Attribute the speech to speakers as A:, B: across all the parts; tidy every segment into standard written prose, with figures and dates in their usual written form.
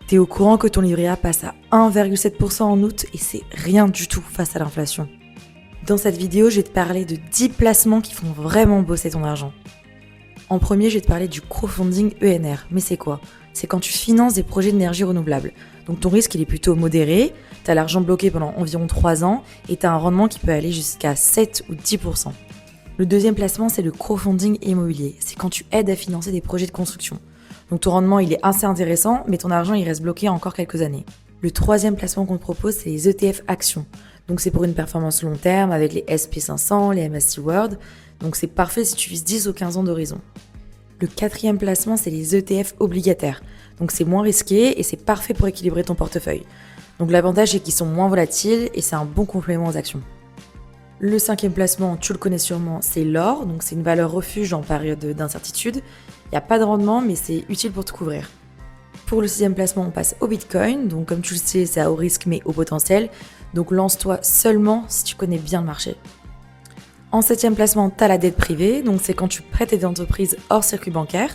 A: T'es au courant que ton livret A passe à 1,7% en août et c'est rien du tout face à l'inflation. Dans cette vidéo, je vais te parler de 10 placements qui font vraiment bosser ton argent. En premier, je vais te parler du crowdfunding ENR. Mais c'est quoi ? C'est quand tu finances des projets d'énergie renouvelable. Donc ton risque il est plutôt modéré, t'as l'argent bloqué pendant environ 3 ans et t'as un rendement qui peut aller jusqu'à 7 ou 10%. Le deuxième placement, c'est le crowdfunding immobilier. C'est quand tu aides à financer des projets de construction. Donc ton rendement il est assez intéressant, mais ton argent il reste bloqué encore quelques années. Le troisième placement qu'on te propose, c'est les ETF actions. Donc c'est pour une performance long terme avec les SP500, les MSCI World. Donc c'est parfait si tu vises 10 ou 15 ans d'horizon. Le quatrième placement, c'est les ETF obligataires. Donc c'est moins risqué et c'est parfait pour équilibrer ton portefeuille. Donc l'avantage c'est qu'ils sont moins volatiles et c'est un bon complément aux actions. Le cinquième placement, tu le connais sûrement, c'est l'or. Donc c'est une valeur refuge en période d'incertitude. Il n'y a pas de rendement mais c'est utile pour te couvrir. Pour le sixième placement, on passe au Bitcoin. Donc comme tu le sais, c'est à haut risque mais haut potentiel. Donc lance-toi seulement si tu connais bien le marché. En septième placement, tu as la dette privée, donc c'est quand tu prêtes à des entreprises hors circuit bancaire.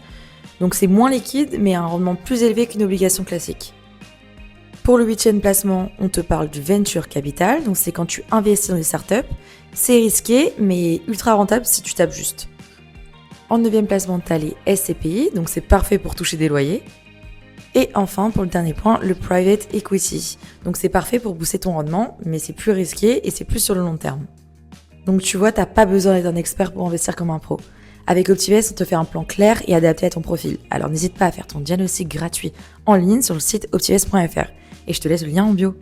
A: Donc c'est moins liquide, mais un rendement plus élevé qu'une obligation classique. Pour le huitième placement, on te parle du venture capital, donc c'est quand tu investis dans des startups. C'est risqué, mais ultra rentable si tu tapes juste. En neuvième placement, tu as les SCPI, donc c'est parfait pour toucher des loyers. Et enfin, pour le dernier point, le private equity. Donc c'est parfait pour booster ton rendement, mais c'est plus risqué et c'est plus sur le long terme. Donc tu vois, t'as pas besoin d'être un expert pour investir comme un pro. Avec Optivest, on te fait un plan clair et adapté à ton profil. Alors n'hésite pas à faire ton diagnostic gratuit en ligne sur le site optivest.fr. Et je te laisse le lien en bio.